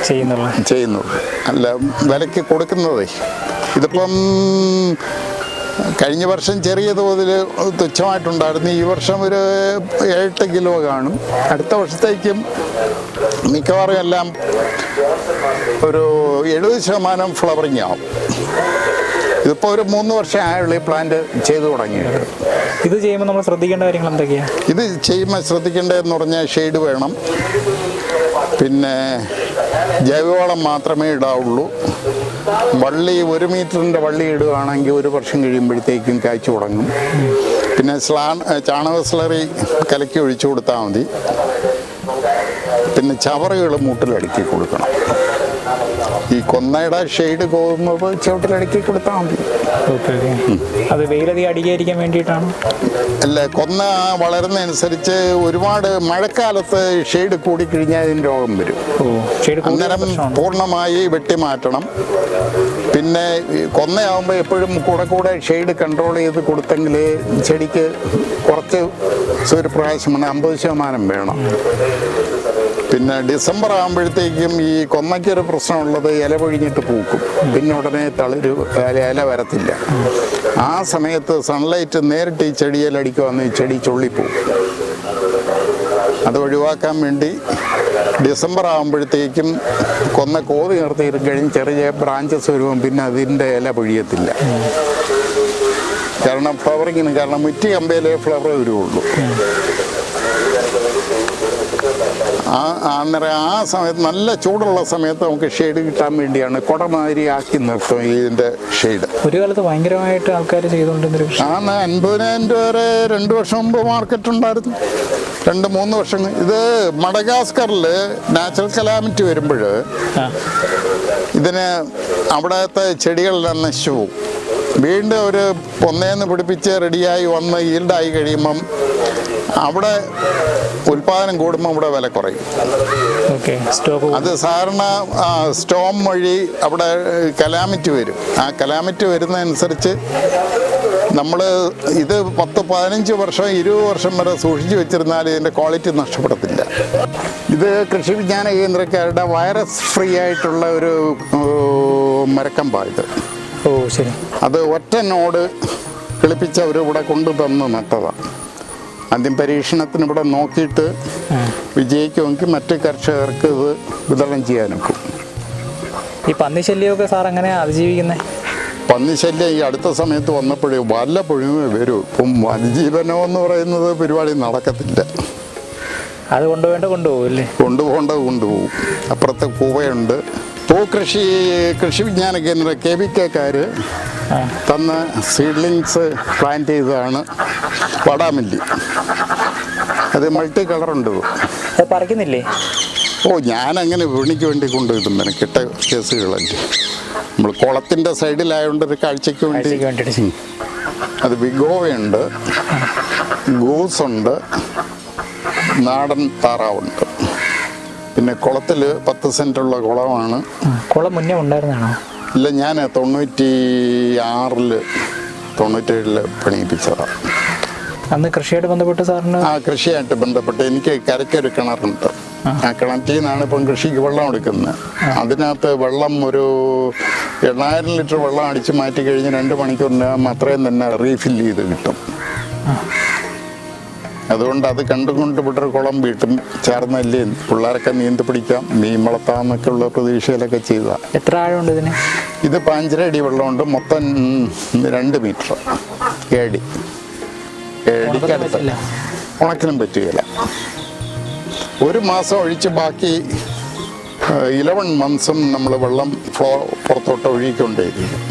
ചെയ്യുന്നുള്ളൂ. അല്ല, വിലയ്ക്ക് കൊടുക്കുന്നതേ. ഇതിപ്പം കഴിഞ്ഞ വർഷം ചെറിയ തോതിൽ തുച്ഛമായിട്ടുണ്ടായിരുന്നു. ഈ വർഷം ഒരു 7-8 കിലോ കാണും. അടുത്ത വർഷത്തേക്കും മിക്കവാറും എല്ലാം ഒരു 70% ഫ്ലവറിങ് ആവും. ഇതിപ്പോൾ ഒരു 3 വർഷം ആയുള്ളൂ ഈ പ്ലാന്റ് ചെയ്തു തുടങ്ങിയിട്ട്. ഇത് ചെയ്യുമ്പോൾ നമ്മൾ ശ്രദ്ധിക്കേണ്ട കാര്യങ്ങൾ എന്തൊക്കെയാണ്? ഇത് ചെയ്യുമ്പോൾ ശ്രദ്ധിക്കേണ്ടതെന്ന് പറഞ്ഞാൽ ഷെയ്ഡ് വേണം. പിന്നെ ജൈവവളം മാത്രമേ ഇടാവുള്ളൂ. വള്ളി 1 മീറ്ററിൻ്റെ വള്ളി ഇടുകയാണെങ്കിൽ 1 വർഷം കഴിയുമ്പോഴത്തേക്കും കായ്ച്ചു തുടങ്ങും. പിന്നെ ചാണക സ്ലറി കലക്കി ഒഴിച്ചു കൊടുത്താൽ മതി. പിന്നെ ചവറുകൾ മൂട്ടിലടുക്കി കൊടുക്കണം. ഈ കൊന്നയുടെ ഷെയ്ഡ് പോകുമ്പോൾ ചുവട്ടിലടുക്കി കൊടുത്താൽ മതി. അത് വെയിലധികം അടിക്കാതിരിക്കാൻ വേണ്ടിയിട്ടാണ്. അല്ല, കൊന്ന വളരുന്നതനുസരിച്ച് ഒരുപാട് മഴക്കാലത്ത് ഷെയ്ഡ് കൂടിക്കഴിഞ്ഞാൽ അതിന് രോഗം വരും. അന്നേരം പൂർണ്ണമായി വെട്ടിമാറ്റണം. പിന്നെ കൊന്നയാകുമ്പോൾ എപ്പോഴും കൂടെ ഷെയ്ഡ് കൺട്രോൾ ചെയ്ത് കൊടുത്തെങ്കിൽ ചെടിക്ക് കുറച്ച് സൂര്യപ്രകാശം 50% വേണം. പിന്നെ ഡിസംബർ ആകുമ്പോഴത്തേക്കും ഈ കൊന്നയ്ക്കൊരു പ്രശ്നമുള്ളത് ഇല പൊഴിഞ്ഞിട്ട് പൂക്കും. പിന്നെ ഉടനെ ഇല വരത്തില്ല. ആ സമയത്ത് സൺലൈറ്റ് നേരിട്ട് ഈ ചെടിയിലടിക്കുവാന്ന് ഈ ചെടി ചൊള്ളിപ്പോവും. അത് ഒഴിവാക്കാൻ വേണ്ടി ഡിസംബർ ആകുമ്പോഴത്തേക്കും കൊന്ന കോതി നിർത്തിയിട്ട് കഴിഞ്ഞ് ചെറിയ ബ്രാഞ്ചസ് വരുമ്പം പിന്നെ അതിൻ്റെ ഇല പൊഴിയത്തില്ല. കാരണം ഫ്ലവറിങ്ങിന്, കാരണം മുറ്റി കമ്പയിലേ ഫ്ലവർ വരുള്ളൂ. അന്നേരം ആ സമയത്ത് നല്ല ചൂടുള്ള സമയത്ത് നമുക്ക് ഷെയ്ഡ് കിട്ടാൻ വേണ്ടിയാണ് കുടമാതിരി ആക്കി നിർത്തും ഇതിൻ്റെ ഷെയ്ഡ്. ഒരു കാലത്ത് ഭയങ്കരമായിട്ട് ആൾക്കാർ ചെയ്തുകൊണ്ടിരുന്നൊരു 50,000 രൂപ വരെ 2 വർഷം മുമ്പ് മാർക്കറ്റ് ഉണ്ടായിരുന്നു. 2-3 വർഷം. ഇത് മഡഗാസ്കറിൽ നാച്ചുറൽ കലാമിറ്റി വരുമ്പോൾ ഇതിന് അവിടുത്തെ ചെടികളെല്ലാം നശിച്ചു പോകും. വീണ്ടും ഒരു ഒന്നേന്ന് പിടിപ്പിച്ച് റെഡിയായി വന്ന് ഈൽഡായി കഴിയുമ്പം അവിടെ ഉൽപാദനം കൂടുമ്പോൾ ഇവിടെ വില കുറയും. ഓക്കെ, സ്റ്റോക്ക് അത് സാധാരണ സ്റ്റോം വഴി അവിടെ കലാമിറ്റി വരും. ആ കലാമിറ്റി വരുന്നതനുസരിച്ച് നമ്മൾ ഇത് 10-15 വർഷം 20 വർഷം വരെ സൂക്ഷിച്ചു വെച്ചിരുന്നാൽ ഇതിൻ്റെ ക്വാളിറ്റി നഷ്ടപ്പെടത്തില്ല. ഇത് കൃഷി വിജ്ഞാന കേന്ദ്രക്കാരുടെ വൈറസ് ഫ്രീ ആയിട്ടുള്ള ഒരു മരക്കമ്പാണ് ഇത്. ഓ ശരി. അത് ഒറ്റ നോട് കിളിപ്പിച്ച് അവർ ഇവിടെ കൊണ്ടുതന്ന് നട്ടതാണ്. ആദ്യം പരീക്ഷണത്തിന് ഇവിടെ നോക്കിയിട്ട് വിജയിക്കുമെങ്കിൽ മറ്റ് കർഷകർക്ക് ഇത് വിതരണം ചെയ്യാനൊക്കും. ഈ പന്നി ശല്യമൊക്കെ സാർ എങ്ങനെയാണ് അതിജീവിക്കുന്നത്? പന്നിശല്യം ഈ അടുത്ത സമയത്ത് വന്നപ്പോഴേ വല്ലപ്പോഴും വരും. ഇപ്പം അതിജീവനം എന്ന് പറയുന്നത് പരിപാടി നടക്കത്തില്ല. അത് കൊണ്ടുപോകും അല്ലേ? കൊണ്ടുപോകേണ്ടത് കൊണ്ടുപോകും. അപ്പുറത്തെ കൂവയുണ്ട്. കൃഷി വിജ്ഞാന കേന്ദ്ര KVK തന്ന സീഡ്ലിങ്സ് പ്ലാന്റ് ചെയ്തതാണ് വടാമല്ലി. അത് മൾട്ടി കളറുണ്ട്. അത് പറിക്കുന്നില്ലേ? ഞാനങ്ങനെ വിപണിക്ക് വേണ്ടി കൊണ്ടുപോയിട്ടും കിട്ട കേസുകളല്ലേ. നമ്മൾ കുളത്തിൻ്റെ സൈഡിലായതുകൊണ്ട് ഒരു കാഴ്ചയ്ക്ക് വേണ്ടി. അത് വിഗോവയുണ്ട്, ഗൂസുണ്ട്, നാടൻ താറാവുണ്ട്. പിന്നെ കുളത്തിൽ 10 സെൻറ്റുള്ള കുളമാണ്. കുളം മുന്നേ ഉണ്ടായിരുന്നാണോ? ഇല്ല, ഞാൻ 97 പണിയിപ്പിച്ചതാണ്. അന്ന് കൃഷിയായിട്ട് ബന്ധപ്പെട്ട് സാറിന്? കൃഷിയായിട്ട് ബന്ധപ്പെട്ട് എനിക്ക് കരയ്ക്കൊരു കിണറുണ്ട്. ആ കിണറ്റിൽ നിന്നാണ് ഇപ്പം കൃഷിക്ക് വെള്ളം എടുക്കുന്നത്. അതിനകത്ത് വെള്ളം ഒരു 8000 ലിറ്റർ വെള്ളം അടിച്ച് മാറ്റി കഴിഞ്ഞ് 2 മണിക്കൂറിനകം അത്രയും തന്നെ റീഫിൽ ചെയ്ത് കിട്ടും. അതുകൊണ്ട് അത് കണ്ടുകൊണ്ട് ഇവിടെ ഒരു കുളം വീട്ടും ചേർന്നല്ലേ പിള്ളേരൊക്കെ നീന്തി പിടിക്കാം, മീൻ വളർത്താമെന്നൊക്കെ ഉള്ള പ്രതീക്ഷയിലൊക്കെ ചെയ്തതാണ്. എത്ര ആഴമുണ്ട് ഇതിന്? ഇത് 5.5 അടി വെള്ളമുണ്ട്. മൊത്തം 2 മീറ്റർ. 7 അടിക്കടുത്ത്. ഉണക്കിനും പറ്റുകയില്ല. 1 മാസം ഒഴിച്ച് ബാക്കി 11 മന്ത്സും നമ്മൾ വെള്ളം പുറത്തോട്ട് ഒഴുകിക്കൊണ്ടേയിരിക്കും.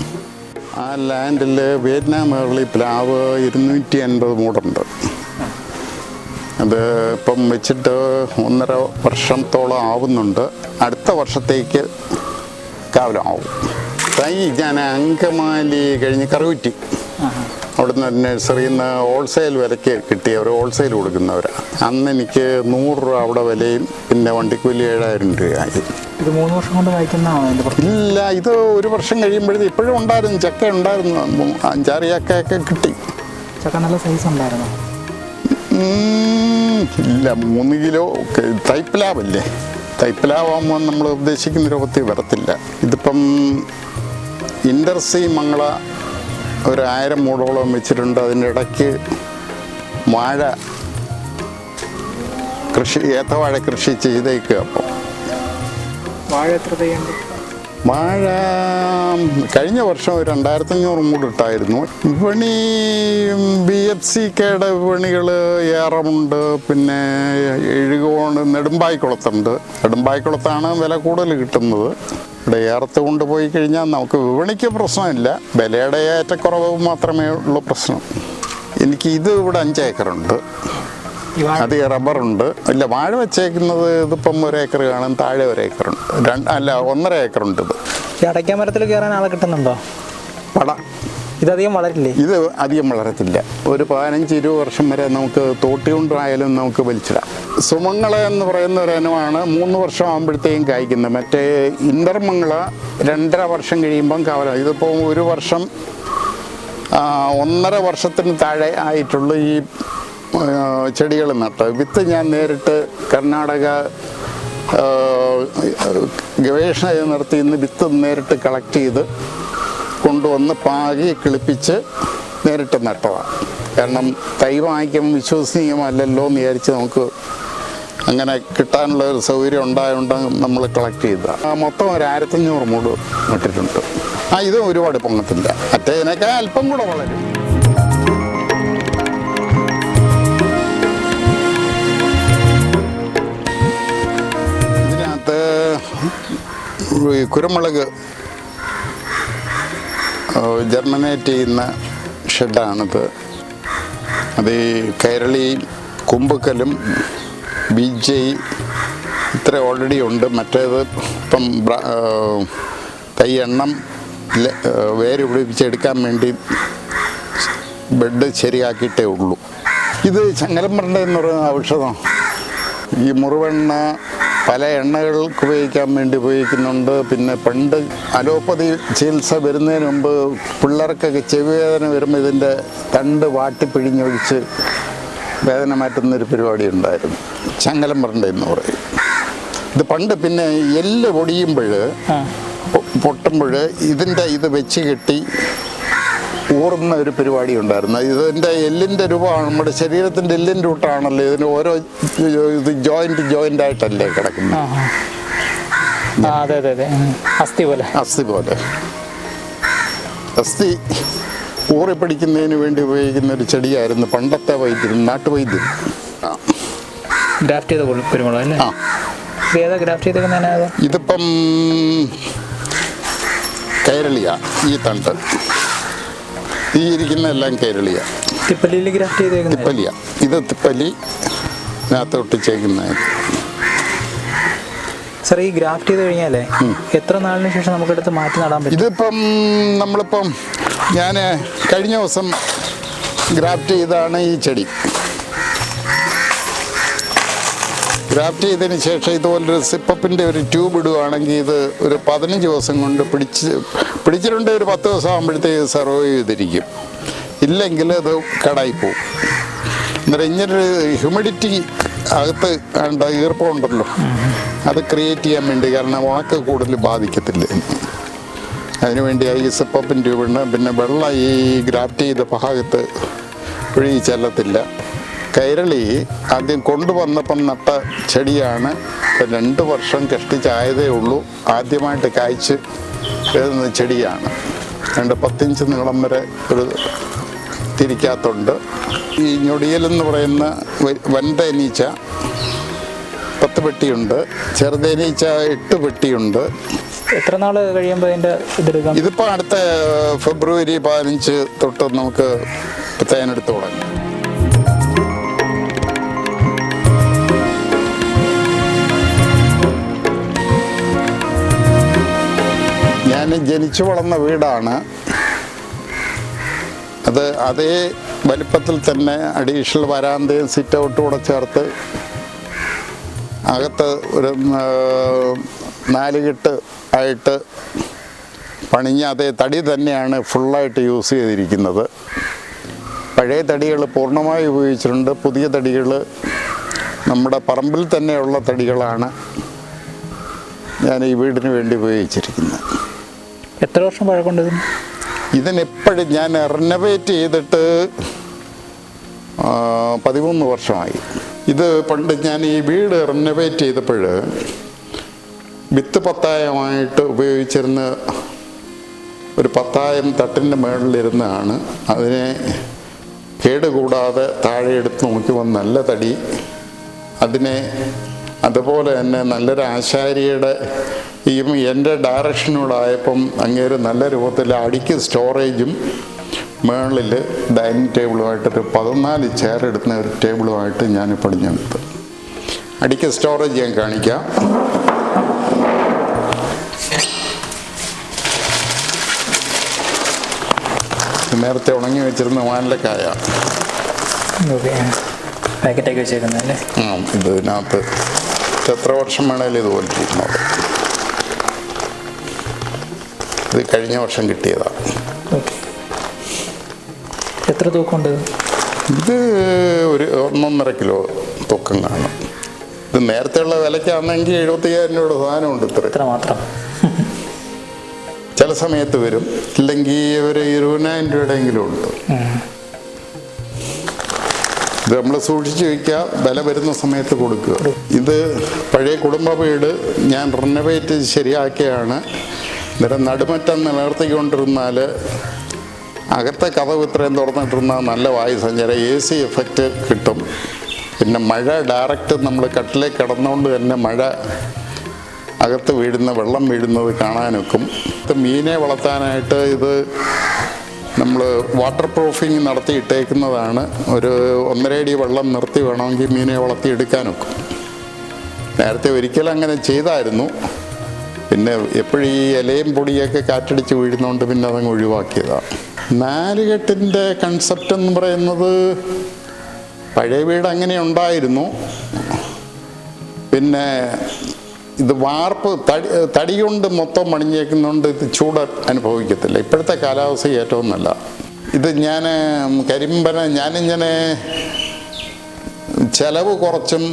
ആ ലാൻഡിൽ വിയറ്റ്നാം ഏർലി പ്ലാവ് 250 മൂടുണ്ട്. അത് ഇപ്പം വെച്ചിട്ട് 1.5 വർഷത്തോളം ആവുന്നുണ്ട്. അടുത്ത വർഷത്തേക്ക് കാവലമാവും. തൈ ഞാൻ അങ്കമാലി കഴിഞ്ഞ് കറുകുറ്റി അവിടുന്ന് നഴ്സറിയിൽ നിന്ന് ഹോൾസെയിൽ വിലയ്ക്ക് കിട്ടി. അവർ ഹോൾസെയിൽ കൊടുക്കുന്നവരാണ്. അന്ന് എനിക്ക് 100 രൂപ അവിടെ വിലയും പിന്നെ വണ്ടിക്കൂലി 7000 രൂപയായി. ഇത് 3 വർഷം കൊണ്ട് വായിക്കുന്നതാണോ? ഇല്ല, ഇത് 1 വർഷം കഴിയുമ്പോഴേ ഇപ്പോഴും ഉണ്ടായിരുന്നു. ചക്ക ഉണ്ടായിരുന്നു. 5-6 ചക്കയൊക്കെ കിട്ടി. ചക്ക നല്ല സൈസ് ഉണ്ടായിരുന്നു? ഇല്ല, 3 കിലോ. തൈപ്പിലാവല്ലേ, തൈപ്പിലാവുമ്പോൾ നമ്മൾ ഉദ്ദേശിക്കുന്ന രൂപത്തിൽ വരത്തില്ല. ഇതിപ്പം ഇൻഡർസി മംഗള ഒരു 1000 മൂടോളം വെച്ചിട്ടുണ്ട്. അതിൻ്റെ ഇടയ്ക്ക് വാഴ കൃഷി, ഏത്തവാഴ കൃഷി ചെയ്തേക്കുക. അപ്പം വാഴ എത്ര തൈയുണ്ട്? വാഴ കഴിഞ്ഞ വർഷം ഒരു 2500 മൂടിട്ടായിരുന്നു. വിപണി BFCKയുടെ വിപണികൾ ഏറമുണ്ട്. പിന്നെ എഴുകോണ് നെടുമ്പായിക്കുളത്തുണ്ട്. നെടുമ്പായിക്കുളത്താണ് വില കൂടുതൽ കിട്ടുന്നത്. ഇവിടെ ഏറത്ത് കൊണ്ടുപോയി കഴിഞ്ഞാൽ നമുക്ക് വിപണിക്ക് പ്രശ്നമില്ല, വിലയുടെ ഏറ്റക്കുറവ് മാത്രമേ ഉള്ളൂ പ്രശ്നം. എനിക്ക് ഇത് ഇവിടെ 5 ഏക്കറുണ്ട്. അത് റബ്ബറുണ്ട്. ഇല്ല, വാഴ വെച്ചേക്കുന്നത് ഇതിപ്പം 1 ഏക്കർ കാണും. താഴെ 1 ഏക്കറുണ്ട്. 1.5 ഏക്കറുണ്ട്. ഇത് ഈ അടയ്ക്ക മരത്തിൽ കയറാൻ ആളെ കിട്ടുന്നുണ്ടോ? പട ഇതധികം വളരില്ലേ? ഇത് അധികം വളരത്തില്ല. ഒരു 15-20 വർഷം വരെ നമുക്ക് തോട്ടി കൊണ്ടായാലും നമുക്ക് വലിച്ചിടാം. സുമംഗള എന്ന് പറയുന്ന ഒരു ഇനമാണ് 3 വർഷം ആകുമ്പോഴത്തേക്കും കായ്ക്കുന്നത്. മറ്റേ ഇന്റർമംഗള 2.5 വർഷം കഴിയുമ്പം കാവല. ഇതിപ്പോൾ 1 വർഷം 1.5 വർഷത്തിന് താഴെ ആയിട്ടുള്ള ഈ ചെടികൾ നട്ട് വിത്ത് ഞാൻ നേരിട്ട് കർണാടക ഗവേഷണ കേന്ദ്രത്തിൽ നിന്ന് വിത്ത് നേരിട്ട് കളക്ട് ചെയ്ത് കൊണ്ടുവന്ന് പാകി കിളിപ്പിച്ച് നേരിട്ട് നട്ടതാണ്. കാരണം തൈ വാങ്ങിക്കുമ്പോൾ വിശ്വസനീയമല്ലല്ലോ എന്ന് വിചാരിച്ച് നമുക്ക് അങ്ങനെ കിട്ടാനുള്ള ഒരു സൗകര്യം ഉണ്ടായതുകൊണ്ട് നമ്മൾ കളക്ട് ചെയ്തതാണ്. മൊത്തം ഒരു 1500 മൂട് നട്ടിട്ടുണ്ട്. ഇത് ഒരുപാട് പൊങ്ങത്തില്ല, മറ്റേതിനൊക്കെ അല്പം കൂടെ വളരും. ഇതിനകത്ത് കുരുമുളക് ജർമിനേറ്റ് ചെയ്യുന്ന ഷെഡാണിത്. അത് ഈ കൈരളി, കുമ്പുക്കലും BJ ഇത്ര ഓൾറെഡി ഉണ്ട്. മറ്റേത് ഇപ്പം തൈ എണ്ണം വേര് പിടിപ്പിച്ചെടുക്കാൻ വേണ്ടി ബെഡ് ശരിയാക്കിയിട്ടേ ഉള്ളൂ. ഇത് ചങ്ങലമരണ്ട എന്ന് പറയുന്ന ഔഷധം. ഈ മുറിവെണ്ണ പല എണ്ണകൾക്ക് ഉപയോഗിക്കാൻ വേണ്ടി ഉപയോഗിക്കുന്നുണ്ട്. പിന്നെ പണ്ട് അലോപ്പതി ചികിത്സ വരുന്നതിന് മുമ്പ് പിള്ളേർക്കൊക്കെ ചെവിവേദന വരുമ്പോൾ ഇതിൻ്റെ തണ്ട് വാട്ടിപ്പിഴിഞ്ഞൊഴിച്ച് വേദന മാറ്റുന്നൊരു പരിപാടി ഉണ്ടായിരുന്നു. ചങ്ങലമരണ്ട എന്ന് പറയും. ഇത് പണ്ട് പിന്നെ എല്ല് പൊട്ടുമ്പോൾ ഇത് വെച്ച് കെട്ടി ഊറുന്ന ഒരു പരിപാടി ഉണ്ടായിരുന്നു. ഇതിൻ്റെ എല്ലിൻ്റെ രൂപമാണ്, നമ്മുടെ ശരീരത്തിൻ്റെ എല്ലിൻ്റെ രൂട്ടാണല്ലോ. ഇതിന് ഓരോ ഇത് ജോയിൻ്റ് ആയിട്ടല്ലേ കിടക്കുന്നത്. അസ്ഥി പോലെ അസ്ഥി ഊറിപ്പിടിക്കുന്നതിന് വേണ്ടി ഉപയോഗിക്കുന്ന ഒരു ചെടിയായിരുന്നു പണ്ടത്തെ വൈദ്യം, നാട്ടുവൈദ്യം. ഇതിപ്പം കൈരളിയ. ഈ തണ്ട് ഈ ഇരിക്കുന്ന എല്ലാം കൈരളിയ. തിപ്പലിയ. ഇത് തിപ്പലിനകത്ത് ഒട്ടിച്ചേക്കുന്ന. സാർ, ഈ ഗ്രാഫ്റ്റ് ചെയ്ത് കഴിഞ്ഞാലേ എത്ര നാളിന് ശേഷം നമുക്കെടുത്ത് മാറ്റി നടാൻ പറ്റും? ഇതിപ്പം ഞാൻ കഴിഞ്ഞ ദിവസം ഗ്രാഫ്റ്റ് ചെയ്താണ് ഈ ചെടി. ഗ്രാഫ്റ്റ് ചെയ്തതിന് ശേഷം ഇതുപോലൊരു സിപ്പപ്പിൻ്റെ ഒരു ട്യൂബ് ഇടുകയാണെങ്കിൽ ഇത് ഒരു 15 ദിവസം കൊണ്ട് പിടിച്ചിട്ടുണ്ട്. ഒരു 10 ദിവസം ആകുമ്പോഴത്തേക്ക് സർവൈവ് ചെയ്തിരിക്കും. ഇല്ലെങ്കിൽ അത് കടായിപ്പോവും. അന്നേരം ഇങ്ങനൊരു ഹ്യൂമിഡിറ്റി അകത്ത് ഈർപ്പമുണ്ടല്ലോ, അത് ക്രിയേറ്റ് ചെയ്യാൻ വേണ്ടി, കാരണം ഉണക്ക് കൂടുതൽ ബാധിക്കത്തില്ല. അതിനുവേണ്ടിയായി ഈ സിപ്പപ്പിൻ ട്യൂബിന്. പിന്നെ വെള്ളം ഈ ഗ്രാഫ്റ്റ് ചെയ്ത ഭാഗത്ത് ഒഴുകി ചെല്ലത്തില്ല. കൈരളി ആദ്യം കൊണ്ടുവന്നപ്പം നട്ട ചെടിയാണ്. 2 വർഷം കഷ്ടിച്ചായതേ ഉള്ളൂ. ആദ്യമായിട്ട് കായ്ച്ച് എഴുതുന്ന ചെടിയാണ്. 10 ഇഞ്ച് നീളം വരെ ഒരു തിരിക്കാത്തുണ്ട്. ഈ ഞൊടിയലെന്ന് പറയുന്ന വൻതേനീച്ച 10 പെട്ടിയുണ്ട്. ചെറുതേനീച്ച 8 പെട്ടിയുണ്ട്. എത്ര നാൾ കഴിയുമ്പോൾ അതിൻ്റെ ഇതെടുക്കാം? ഇതിപ്പോൾ അടുത്ത ഫെബ്രുവരി 15 തൊട്ട് നമുക്ക് തേനെടുത്ത് തുടങ്ങും. ഞാൻ ജനിച്ചു വളർന്ന വീടാണ്. അത് അതേ വലിപ്പത്തിൽ തന്നെ അഡീഷണൽ വരാന്തയും സിറ്റ് ഔട്ടും കൂടെ ചേർത്ത് അകത്ത് ഒരു 4 കെട്ട് ആയിട്ട് പണിഞ്ഞ അതേ തടി തന്നെയാണ് ഫുള്ളായിട്ട് യൂസ് ചെയ്തിരിക്കുന്നത്. പഴയ തടികൾ പൂർണ്ണമായി ഉപയോഗിച്ചിട്ടുണ്ട്. പുതിയ തടികൾ നമ്മുടെ പറമ്പിൽ തന്നെയുള്ള തടികളാണ് ഞാൻ ഈ വീടിന് വേണ്ടി ഉപയോഗിച്ചിരിക്കുന്നത്. എത്ര വർഷം പഴക്കമുണ്ട് ഇതിനെപ്പോഴും ഞാൻ റിനോവേറ്റ് ചെയ്തിട്ട് 13 വർഷമായി. ഇത് പണ്ട് ഞാൻ ഈ വീട് റിനോവേറ്റ് ചെയ്തപ്പോൾ വിത്ത് പത്തായമായിട്ട് ഉപയോഗിച്ചിരുന്ന ഒരു പത്തായം തട്ടിൻ്റെ മുകളിലിരുന്നാണ്. അതിനെ കേടുകൂടാതെ താഴെ എടുത്ത് നോക്കുമ്പോൾ നല്ല തടി. അതിനെ അതുപോലെ തന്നെ നല്ലൊരു ആശാരിയുടെ എൻ്റെ ഡയറക്ഷനോടായപ്പം അങ്ങേര് നല്ല രൂപത്തിൽ അടിക്ക് സ്റ്റോറേജും മുകളിൽ ഡൈനിങ് ടേബിളുമായിട്ടൊരു 14 ചെയർ എടുക്കുന്ന ഒരു ടേബിളുമായിട്ട് ഞാൻ പണിഞ്ഞെടുത്തു. അടിക്ക് സ്റ്റോറേജ് ഞാൻ കാണിക്കാം. നേരത്തെ ഉണങ്ങി വെച്ചിരുന്ന വാനിലക്കായ പാക്കറ്റാക്കി വെച്ചേക്കുന്നല്ലേ. ഇതിനകത്ത് എത്ര വർഷം വേണേലും ഇതുപോലെ ഇരിക്കുന്നത്. ഇത് കഴിഞ്ഞ വർഷം കിട്ടിയതാണ്. എത്ര തൂക്കമുണ്ട്? ഇത് ഒരു 1.5 കിലോ തൂക്കം കാണും. ഇത് നേരത്തെയുള്ള വിലയ്ക്കാണെങ്കിൽ 75,000 രൂപയുടെ സാധനമുണ്ട്. ഇത്ര മാത്രം. ചില സമയത്ത് വരും, ഇല്ലെങ്കിൽ ഒരു 20,000 രൂപയുടെയെങ്കിലും ഉണ്ട്. ഇത് നമ്മൾ സൂക്ഷിച്ച് വയ്ക്കുക, വില വരുന്ന സമയത്ത് കൊടുക്കുക. ഇത് പഴയ കുടുംബ വീട് ഞാൻ റിനോവേറ്റ് ശരിയാക്കിയാണ്. അന്നേരം നടുമറ്റം നിലനിർത്തിക്കൊണ്ടിരുന്നാൽ അകത്തെ കതവ് ഇത്രയും തുറന്നിട്ടിരുന്നാൽ നല്ല വായുസഞ്ചാരം, AC എഫക്റ്റ് കിട്ടും. പിന്നെ മഴ ഡയറക്റ്റ് നമ്മൾ കട്ടിലേക്ക് കിടന്നുകൊണ്ട് തന്നെ മഴ അകത്ത് വീഴുന്ന വെള്ളം വീഴുന്നത് കാണാനൊക്കും. മീനെ വളർത്താനായിട്ട് ഇത് നമ്മൾ വാട്ടർ പ്രൂഫിങ് നടത്തിയിട്ടേക്കുന്നതാണ്. ഒരു 1.5 അടി വെള്ളം നിർത്തി വേണമെങ്കിൽ മീനെ വളർത്തിയെടുക്കാനൊക്കും. നേരത്തെ ഒരിക്കലും അങ്ങനെ ചെയ്തായിരുന്നു. പിന്നെ എപ്പോഴും ഈ ഇലയും പൊടിയൊക്കെ കാറ്റടിച്ച് വീഴുന്നതുകൊണ്ട് പിന്നെ അതങ്ങ് ഒഴിവാക്കിയതാണ്. നാലുകെട്ടിൻ്റെ കൺസെപ്റ്റ് എന്ന് പറയുന്നത് പഴയ വീട് അങ്ങനെ ഉണ്ടായിരുന്നു. പിന്നെ ഇത് വാർപ്പ് തടി കൊണ്ട് മൊത്തം പണിഞ്ഞേക്കുന്നതുകൊണ്ട് ഇത് ചൂട് അനുഭവിക്കത്തില്ല. ഇപ്പോഴത്തെ കാലാവസ്ഥ ഏറ്റവും നല്ല. ഇത് ഞാൻ കരിമ്പന ഞാനിങ്ങനെ ചിലവ് കുറച്ചും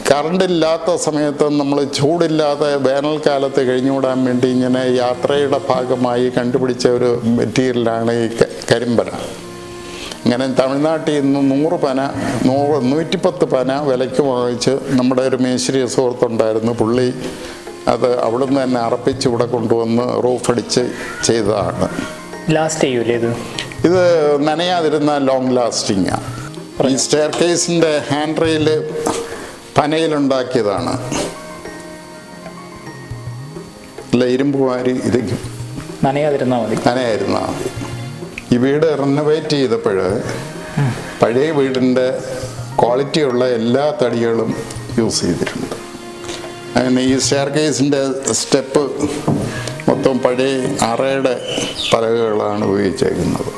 കറണ്ടില്ലാത്ത സമയത്ത് നമ്മൾ ചൂടില്ലാതെ വേനൽക്കാലത്ത് കഴിഞ്ഞുകൂടാൻ വേണ്ടി ഇങ്ങനെ യാത്രയുടെ ഭാഗമായി കണ്ടുപിടിച്ച ഒരു മെറ്റീരിയലാണ് ഈ കരിമ്പന. ഇങ്ങനെ തമിഴ്നാട്ടിൽ നിന്ന് 110 പന വിലയ്ക്ക് വാങ്ങിച്ച് നമ്മുടെ ഒരു മേശ്ശേരി സുഹൃത്തുണ്ടായിരുന്നു. പുള്ളി അത് അവിടുന്ന് തന്നെ അറപ്പിച്ച് ഇവിടെ കൊണ്ടുവന്ന് റൂഫടിച്ച് ചെയ്തതാണ്. ലാസ്റ്റ് ചെയ്യൂലേ ഇത് നനയാതിരുന്ന ലോങ് ലാസ്റ്റിങ്ങാണ്. ഈ സ്റ്റെയർ കേസിൻ്റെ ഹാൻഡ് റെയിൽ പനയിലുണ്ടാക്കിയതാണ്. അല്ല, ഇരുമ്പ് വാരി ഇരിക്കും, നനയാതിരുന്നാൽ മതി. ഈ വീട് റിനോവേറ്റ് ചെയ്തപ്പോൾ പഴയ വീടിൻ്റെ ക്വാളിറ്റിയുള്ള എല്ലാ തടികളും യൂസ് ചെയ്തിട്ടുണ്ട്. അങ്ങനെ ഈ സ്റ്റെയർ കേസിൻ്റെ സ്റ്റെപ്പ് മൊത്തം പഴയ അറയുടെ പലകകളാണ് ഉപയോഗിച്ചേക്കുന്നത്.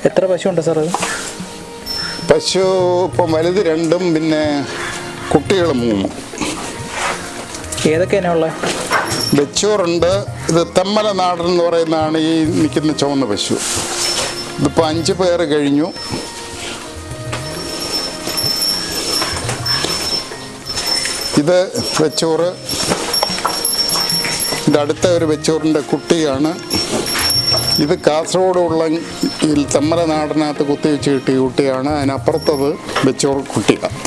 എത്ര പശുണ്ട് സാർ? പശു ഇപ്പം വലുത് 2, പിന്നെ കുട്ടികൾ 3. ഏതൊക്കെയാണ് ഉള്ളത്? വെച്ചൂറുണ്ട്. ഇത് തെമ്മല നാടൻ എന്ന് പറയുന്നതാണ് ഈ നിൽക്കുന്ന ചുവന്ന പശു. ഇതിപ്പോൾ 5 പേർ കഴിഞ്ഞു. ഇത് വെച്ചൂറ്. ഇത് അടുത്ത ഒരു വെച്ചൂറിൻ്റെ കുട്ടിയാണ്. ഇത് കാസർഗോഡുള്ള തെമ്മല നാടിനകത്ത് കുത്തിവെച്ച് കിട്ടിയ കുട്ടിയാണ്. അതിനപ്പുറത്തത് വെച്ചൂർ കുട്ടിയാണ്.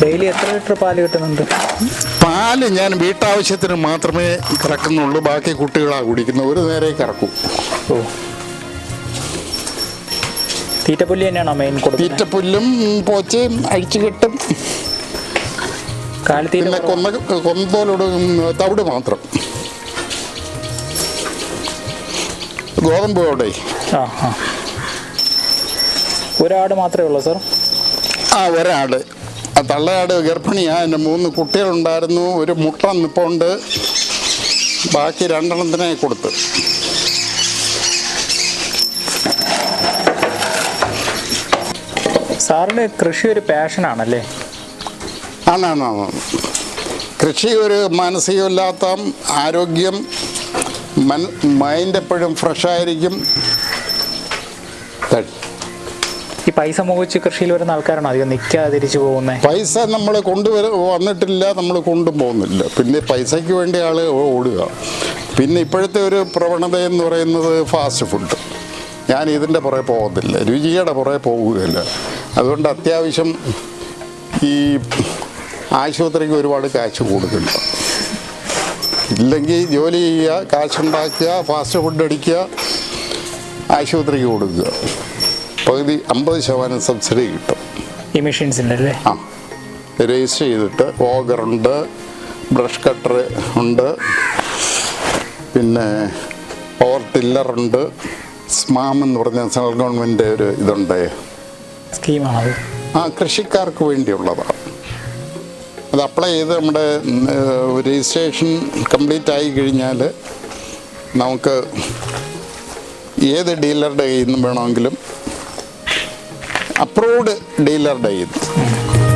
ഡെയിലി എത്ര ലിറ്റർ പാല് കിട്ടുന്നുണ്ട്? പാല് ഞാൻ വീട്ടാവശ്യത്തിന് മാത്രമേ കറക്കുന്നുള്ളൂ. ബാക്കി കുട്ടികളാണ് കുടിക്കുന്നത്. ഒരു നേരെ കറക്കും. ഓ, തീറ്റപ്പുല്ല് തന്നെയാണോ മെയിൻ കൊടുക്കുന്നത്? തീറ്റപ്പുല്ലും പോച്ചയും അഴിച്ചു കെട്ടും. പിന്നെ കൊന്നത്തോലോട് തവിട് മാത്രം. ഗോതമ്പ് അവിടെ ഒരാട് മാത്രമേ ഉള്ളൂ സാർ? ഒരാട്. ആ തള്ളയാട് ഗർഭിണിയാണ്. എൻ്റെ 3 കുട്ടികളുണ്ടായിരുന്നു. ഒരു മുട്ട നിപ്പുണ്ട്. ബാക്കി 2 എണ്ണത്തിനെ കൊടുത്ത്. സാറിന് കൃഷി ഒരു പാഷനാണല്ലേ? ആണ്. കൃഷി ഒരു മാനസികമില്ലാത്ത ആരോഗ്യം, മൈൻഡ് എപ്പോഴും ഫ്രഷായിരിക്കും. ഈ പൈസ മോഹിച്ച് കൃഷിയിൽ വരുന്ന ആൾക്കാരാണോ അധികം നിൽക്കാതെ തിരിച്ചു പോകുന്നത്? പൈസ നമ്മൾ വന്നിട്ടില്ല, നമ്മൾ കൊണ്ടുപോകുന്നില്ല. പിന്നെ പൈസയ്ക്ക് വേണ്ടി ആൾ ഓടുക. പിന്നെ ഇപ്പോഴത്തെ ഒരു പ്രവണത എന്ന് പറയുന്നത് ഫാസ്റ്റ് ഫുഡ്. ഞാൻ ഇതിൻ്റെ പുറകെ പോകുന്നില്ല, രുചിയുടെ പുറകെ പോകുകയില്ല. അതുകൊണ്ട് അത്യാവശ്യം ഈ ആശുപത്രിക്ക് ഒരുപാട് കാശ് കൊടുക്കില്ല. ഇല്ലെങ്കിൽ ജോലി ചെയ്യുക, കാശുണ്ടാക്കുക, ഫാസ്റ്റ് ഫുഡ് അടിക്കുക, ആശുപത്രിക്ക് കൊടുക്കുക. പകുതി 50% സബ്സിഡി കിട്ടും ഈ മെഷീൻസിൻ്റെ അല്ലേ? രജിസ്റ്റർ ചെയ്തിട്ട് ഓഗറുണ്ട്, ബ്രഷ് കട്ടർ ഉണ്ട്, പിന്നെ പവർ ടില്ലറുണ്ട്. സ്മാം എന്ന് പറഞ്ഞ സെൻട്രൽ ഗവൺമെൻറ് ഒരു ഇതുണ്ട്, സ്കീമാണത്. കൃഷിക്കാർക്ക് വേണ്ടിയുള്ളതാണ്. അത് അപ്ലൈ ചെയ്ത് നമ്മുടെ രജിസ്ട്രേഷൻ കംപ്ലീറ്റ് ആയി കഴിഞ്ഞാൽ നമുക്ക് ഏത് ഡീലറുടെ കയ്യിൽ നിന്നും വേണമെങ്കിലും, അപ്രൂവ്ഡ് ഡീലറുടെ കയ്യിൽ നിന്ന്